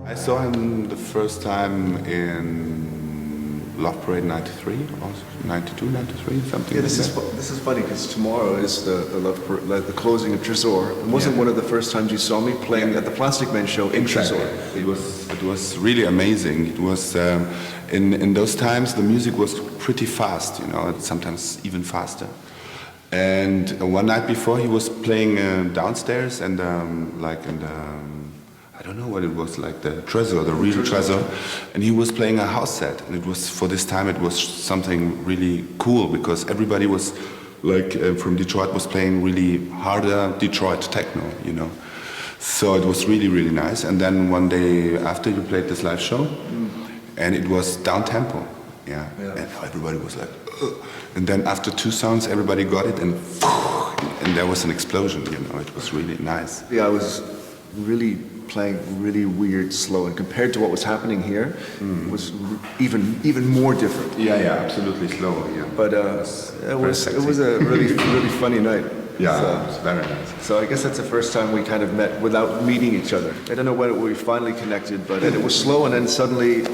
I saw him the first time in Love Parade 93 or 92, 93, something. Yeah, this is funny because tomorrow is the Love Parade, like the closing of Tresor. It wasn't one of the first times you saw me playing at the Plastic Man show in Tresor. It was really amazing. It was in those times the music was pretty fast, you know, sometimes even faster. And one night before he was playing downstairs and like in the I don't know what it was, like the Tresor, the real Tresor, and he was playing a house set, and it was, for this time, it was something really cool, because everybody was, like, from Detroit was playing really harder Detroit techno, you know. So it was really, really nice, and then one day after you played this live show, and it was down-tempo, and everybody was like, ugh. And then after 2 songs, everybody got it, and there was an explosion, you know, it was really nice. Yeah, I was really playing really weird slow, and compared to what was happening here, it was even more different. Yeah, absolutely slow. Yeah, but it was a really funny night. Yeah, so, it was very nice. So I guess that's the first time we kind of met without meeting each other. I don't know when we finally connected, but it was slow, and then suddenly,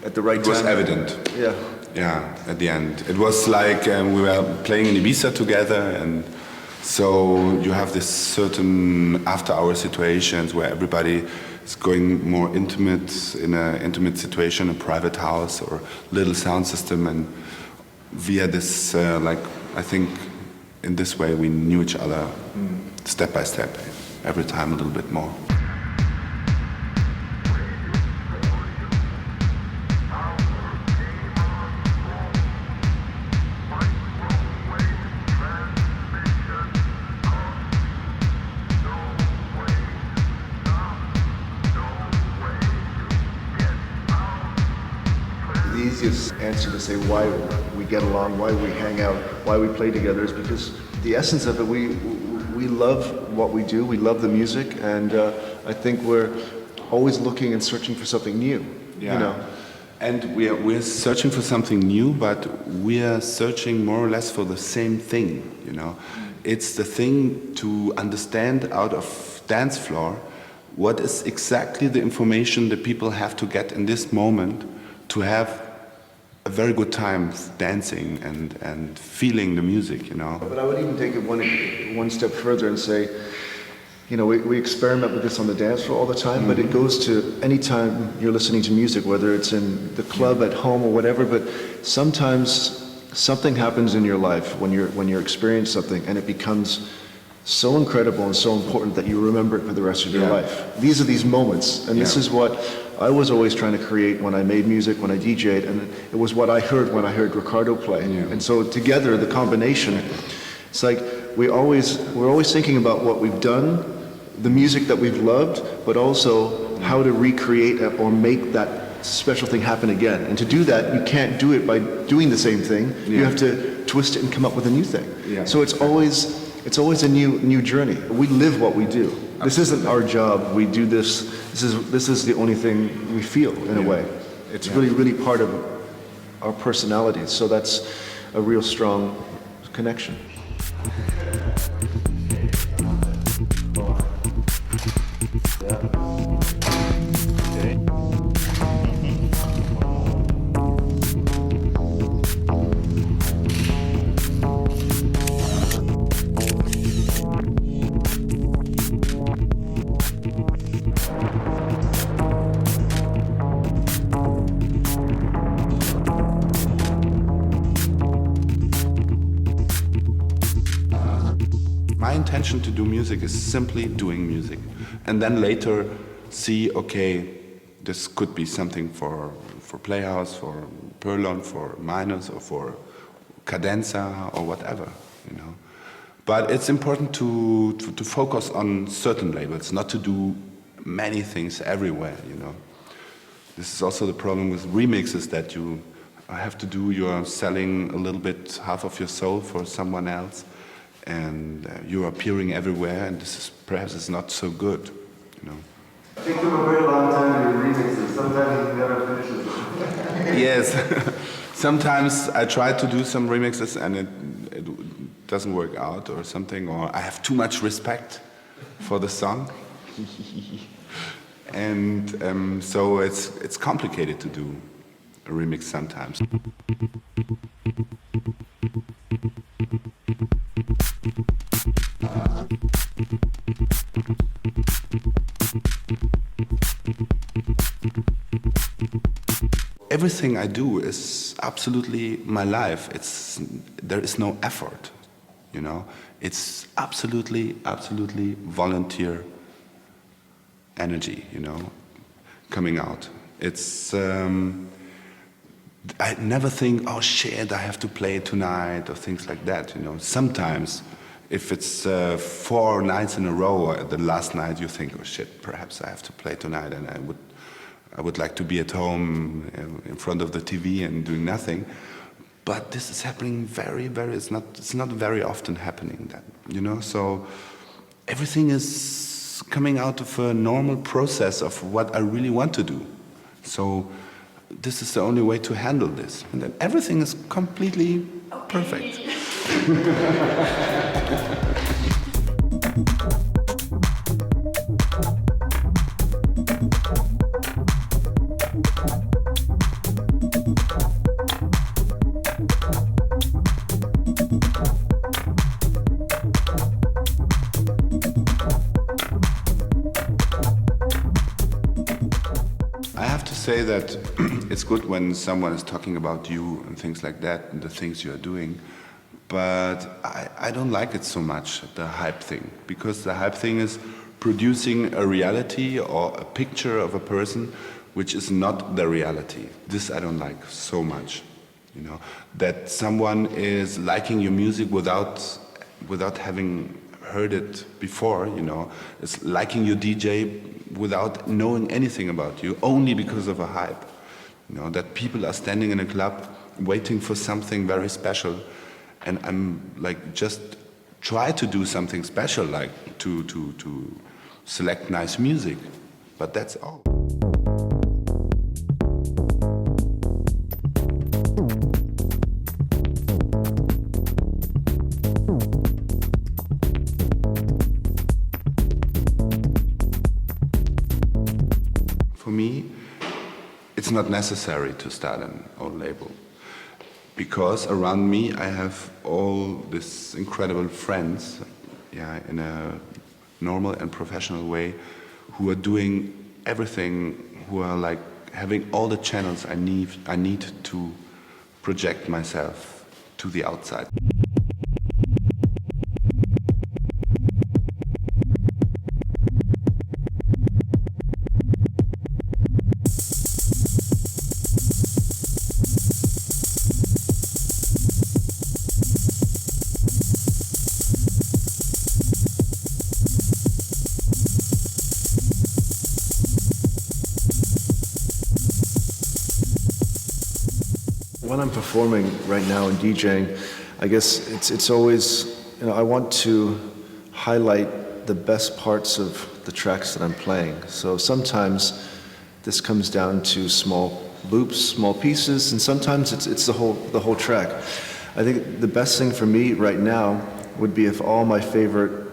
at the right time, it was evident. Yeah. Yeah, at the end, it was like we were playing in Ibiza together, and so you have this certain after-hour situations where everybody is going more intimate in an intimate situation, a private house or little sound system, and via this, like, I think in this way we knew each other step by step, every time a little bit more. Answer to say why we get along, why we hang out, why we play together is because the essence of it, we love what we do, we love the music, and I think we're always looking and searching for something new. Yeah. You know, and we're searching for something new, but we're searching more or less for the same thing. You know, it's the thing to understand out of dance floor what is exactly the information that people have to get in this moment to have a very good time dancing and feeling the music, you know. But I would even take it one step further and say, you know, we experiment with this on the dance floor all the time, but it goes to any time you're listening to music, whether it's in the club, at home, or whatever. But sometimes something happens in your life when you're experiencing something, and it becomes so incredible and so important that you remember it for the rest of your life. These are these moments, and this is what I was always trying to create when I made music, when I DJ'd, and it was what I heard when I heard Ricardo play. And so together, the combination, it's like we're always thinking about what we've done, the music that we've loved, but also how to recreate or make that special thing happen again. And to do that, you can't do it by doing the same thing. You have to twist it and come up with a new thing. So it's always a new journey. We live what we do. This isn't our job. We do this. This is the only thing we feel in a way. It's really part of our personalities. So that's a real strong connection. My intention to do music is simply doing music, and then later see, okay, this could be something for Playhouse, for Perlon, for Minus, or for Cadenza, or whatever, you know. But it's important to focus on certain labels, not to do many things everywhere, you know. This is also the problem with remixes, that you have to do, you're selling a little bit, half of your soul for someone else, and you're appearing everywhere, and this is perhaps is not so good, you know. It took a very long time to remix it. Sometimes you never finish it. Yes. Sometimes I try to do some remixes and it doesn't work out or something, or I have too much respect for the song. And so it's complicated to do a remix sometimes. Everything I do is absolutely my life. There is no effort, you know. It's absolutely volunteer energy, you know, coming out. It's I never think, oh shit, I have to play tonight or things like that, you know. Sometimes, if it's 4 nights in a row, the last night you think, oh shit, perhaps I have to play tonight, and I would like to be at home in front of the TV and doing nothing. But this is happening very, it's not very often happening that, you know. So everything is coming out of a normal process of what I really want to do. So this is the only way to handle this. And then everything is completely perfect. Say that it's good when someone is talking about you and things like that and the things you are doing, but I don't like it so much, the hype thing, because the hype thing is producing a reality or a picture of a person which is not the reality. This I don't like so much, you know, that someone is liking your music without having heard it before, you know, is liking your DJ without knowing anything about you, only because of a hype. You know, that people are standing in a club waiting for something very special, and I'm like, just try to do something special, like to select nice music, but that's all. For me, it's not necessary to start an own label, because around me I have all these incredible friends, yeah, in a normal and professional way, who are doing everything, who are like having all the channels I need to project myself to the outside. When I'm performing right now and DJing, I guess it's always, you know, I want to highlight the best parts of the tracks that I'm playing. So sometimes this comes down to small loops, small pieces, and sometimes it's the whole track. I think the best thing for me right now would be if all my favorite,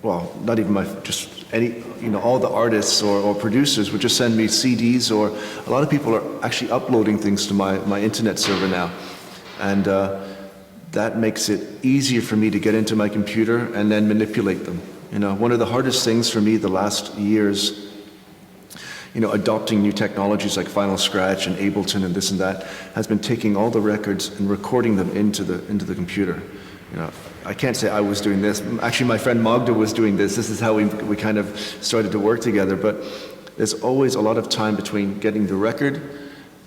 well, not even just any, you know, all the artists or producers would just send me CDs, or a lot of people are actually uploading things to my internet server now. And that makes it easier for me to get into my computer and then manipulate them. You know, one of the hardest things for me the last years, you know, adopting new technologies like Final Scratch and Ableton and this and that, has been taking all the records and recording them into the computer. You know, I can't say I was doing this. Actually, my friend Magda was doing this. This is how we kind of started to work together. But there's always a lot of time between getting the record,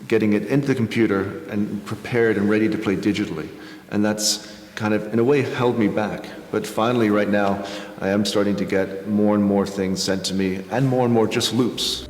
getting it into the computer, and prepared and ready to play digitally. And that's kind of, in a way, held me back. But finally, right now, I am starting to get more and more things sent to me, and more just loops.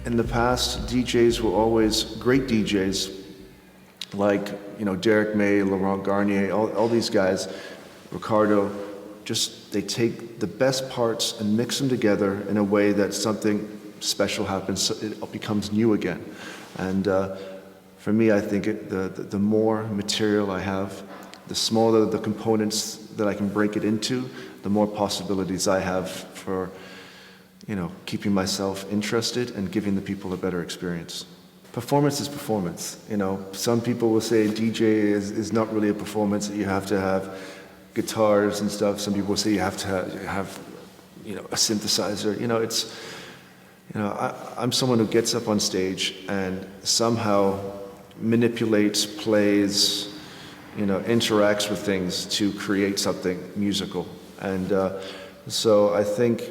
In the past, DJs were always great DJs, like, you know, Derek May, Laurent Garnier, all these guys, Ricardo, just they take the best parts and mix them together in a way that something special happens, so it becomes new again. And for me, I think the more material I have, the smaller the components that I can break it into, the more possibilities I have for, you know, keeping myself interested and giving the people a better experience. Performance is performance. You know, some people will say DJ is not really a performance, that you have to have guitars and stuff. Some people will say you have to have you know, a synthesizer. You know, it's, you know, I'm someone who gets up on stage and somehow manipulates, plays, you know, interacts with things to create something musical. And so I think,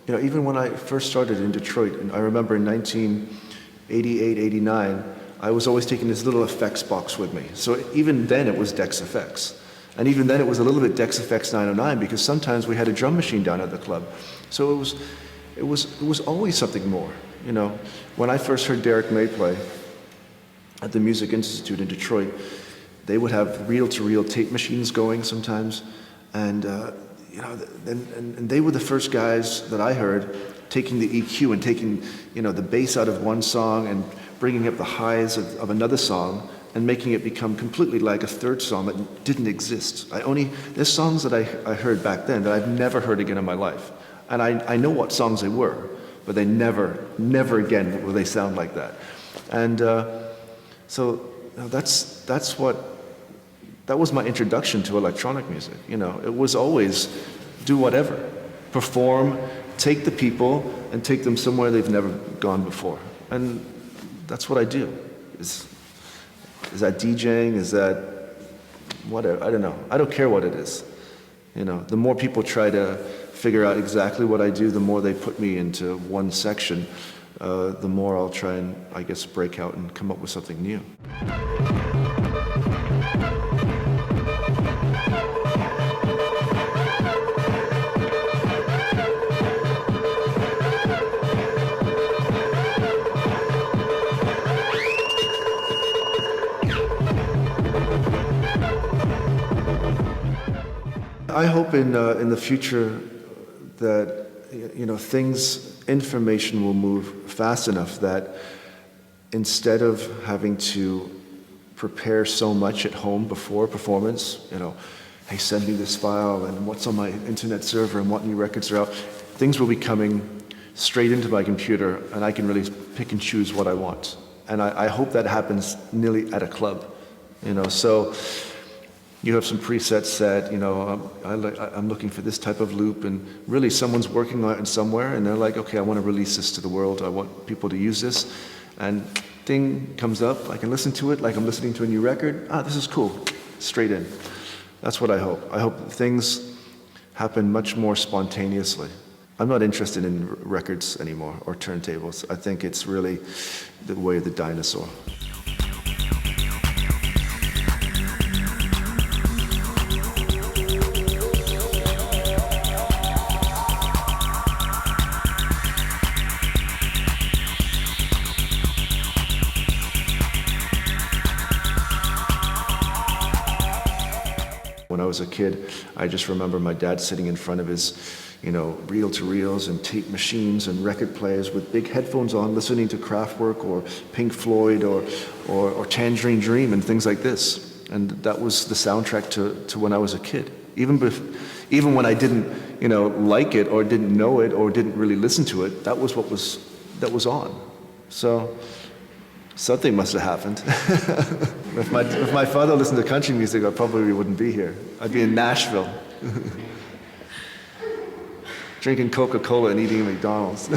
you know, even when I first started in Detroit, and I remember in 1988, 89, I was always taking this little effects box with me. So even then it was Dex Effects. And even then it was a little bit Dex Effects 909 because sometimes we had a drum machine down at the club. So it was always something more, you know. When I first heard Derek May play at the Music Institute in Detroit, they would have reel-to-reel tape machines going sometimes, and you know, and they were the first guys that I heard taking the EQ and taking, you know, the bass out of one song and bringing up the highs of another song and making it become completely like a third song that didn't exist. There's songs that I heard back then that I've never heard again in my life, and I know what songs they were, but they never again will they sound like that. And so you know, that was my introduction to electronic music. You know, it was always do whatever, perform, take the people and take them somewhere they've never gone before. And that's what I do. Is that DJing? Is that whatever? I don't know. I don't care what it is. You know, the more people try to figure out exactly what I do, the more they put me into one section, the more I'll try and, I guess, break out and come up with something new. I hope in the future that, you know, information will move fast enough that instead of having to prepare so much at home before performance, you know, hey, send me this file and what's on my internet server and what new records are out, things will be coming straight into my computer and I can really pick and choose what I want. And I hope that happens nearly at a club, you know, so you have some presets set, you know, I'm looking for this type of loop, and really someone's working on it somewhere, and they're like, okay, I want to release this to the world, I want people to use this, and thing comes up, I can listen to it like I'm listening to a new record, this is cool, straight in. That's what I hope. I hope things happen much more spontaneously. I'm not interested in records anymore, or turntables. I think it's really the way of the dinosaur. When I was a kid, I just remember my dad sitting in front of his, you know, reel-to-reels and tape machines and record players with big headphones on, listening to Kraftwerk or Pink Floyd or Tangerine Dream and things like this. And that was the soundtrack to when I was a kid. Even when I didn't, you know, like it or didn't know it or didn't really listen to it, that was what was on. So something must have happened. If my father listened to country music, I probably wouldn't be here. I'd be in Nashville, drinking Coca-Cola and eating McDonald's.